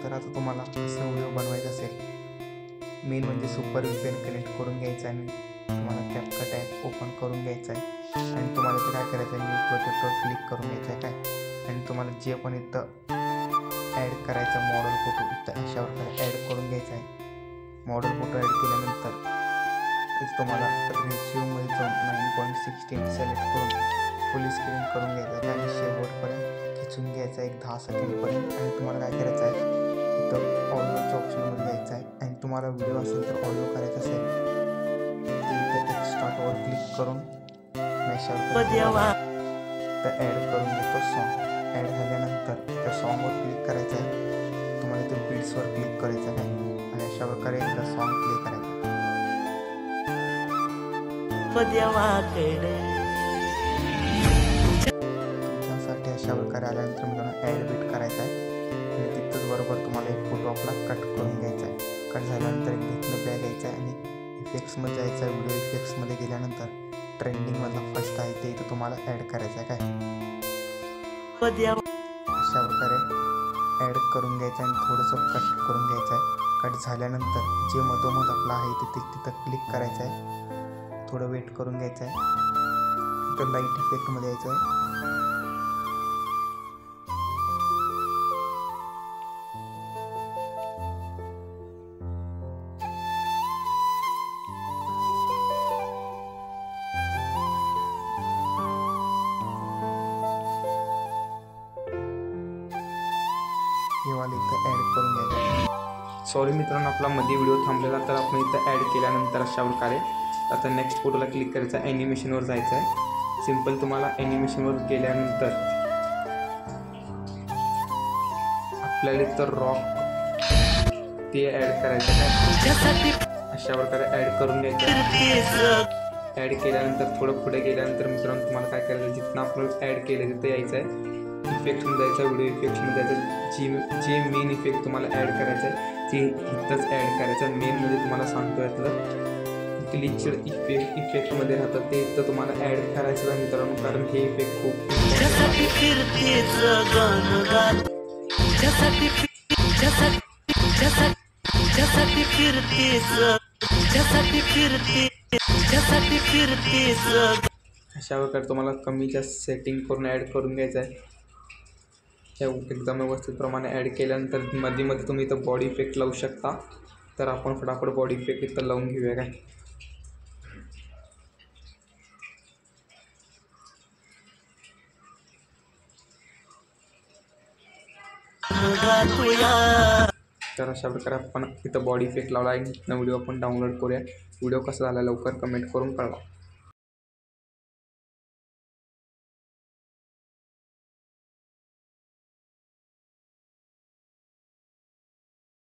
जर आता तुम्हाला असा व्हिडिओ बनवायचा असेल, मेन म्हणजे सुपर VPN कनेक्ट करून घ्यायचा आहे आणि तुम्हाला CapCut ॲप ओपन करून घ्यायचं आहे आणि तुम्हाला ते काय करायचं आहे, न्यू प्रोजेक्टवर क्लिक करून घ्यायचं आहे काय, आणि तुम्हाला जे पण इथं ॲड करायचं मॉडेल फोटो इथं अशावर ॲड करून घ्यायचा आहे. मॉडेल फोटो ॲड केल्यानंतर इथं तुम्हाला रेशिओमध्ये जाऊन 9:16 सिलेक्ट करून फुल स्क्रीन करून घ्यायचं आहे आणि शेवटपर्यंत खिचून घ्यायचं आहे 10 सेकंडपर्यंत. आणि तुम्हाला काय करायचं आहे, इथं ऑडिओच्या ऑप्शनमध्ये जायचं आहे आणि तुम्हाला व्हिडिओ असेल तर ऑडिओ करायचं असेल तर इथं एक्स्ट्रावर क्लिक करून मॅशवर तर ॲड करून घेतो सॉन्ग. ॲड झाल्यानंतर त्या सॉन्गवर क्लिक करायचं आहे, तुम्हाला इथे बीट्सवर क्लिक करायचं आहे आणि अशा प्रकारे एकदा सॉन्ग प्ले करायचं. त्यासाठी अशा प्रकारे आल्यानंतर मित्रांनो ॲड बीट करायचा आहे आणि तिथंच बरोबर तुम्हाला एक फोटो आपला कट करून घ्यायचा आहे. कट झाल्यानंतर एक तिथनं बॅग घ्यायचा आहे आणि इफेक्ट्समध्ये जायचं आहे. व्हिडिओ इफेक्ट्समध्ये गेल्यानंतर ट्रेंडिंगमधला फर्स्ट आहे ते इथं तुम्हाला ॲड करायचं आहे काय. अशा प्रकारे ॲड करून घ्यायचं आणि थोडंसं कट करून घ्यायचं आहे. कट झाल्यानंतर जे मधोमध आपला आहे तिथं क्लिक करायचं आहे, थोडं वेट करून घ्यायचं आहे. तिथं लाईट इफेक्टमध्ये यायचं आहे. वाला इथं ॲड करून घ्यायचं. सॉरी मित्रांनो, आपला मध्ये व्हिडिओ थांबलेला तर आपण इथं ॲड केल्यानंतर अशा प्रकारे आता नेक्स्ट फोटोला क्लिक करायचं आहे, ॲनिमेशनवर जायचं आहे. सिम्पल तुम्हाला ॲनिमेशनवर गेल्यानंतर आपल्याला इथं रॉक ते ॲड करायचं आहे. अशा प्रकारे ॲड करून घ्यायचं. ॲड केल्यानंतर थोडं पुढे गेल्यानंतर मित्रांनो तुम्हाला काय करायचं, जिथं आपण ॲड केलं तिथं यायचं आहे, इफेक्टमध्ये जायचं, व्हिडिओ इफेक्टमध्ये जायचं. जे मेन इफेक्ट तुम्हाला ॲड करायचं आहे ते इथंच ॲड करायचं. मेनमध्ये तुम्हाला सांगतो यातलं ग्लिचड इफेक्टमध्ये राहतं ते इथं तुम्हाला ॲड करायचं आहे मित्रांनो, कारण हे इफेक्ट खूप अशा प्रकारे तुम्हाला कमी जास्त सेटिंग करून ॲड करून घ्यायचं आहे. एकदम व्यवस्थित प्रमाणे ॲड केल्यानंतर मध्ये मध्ये तुम्ही इथं बॉडी इफेक्ट लावू शकता. तर आपण फटाफट बॉडी इफेक्ट इथं लावून घेऊया काय. तर अशा प्रकारे आपण इथं बॉडी इफेक्ट लावला आहे. व्हिडिओ आपण डाउनलोड करूया. व्हिडिओ कसा झाला लवकर कमेंट करून कळवा.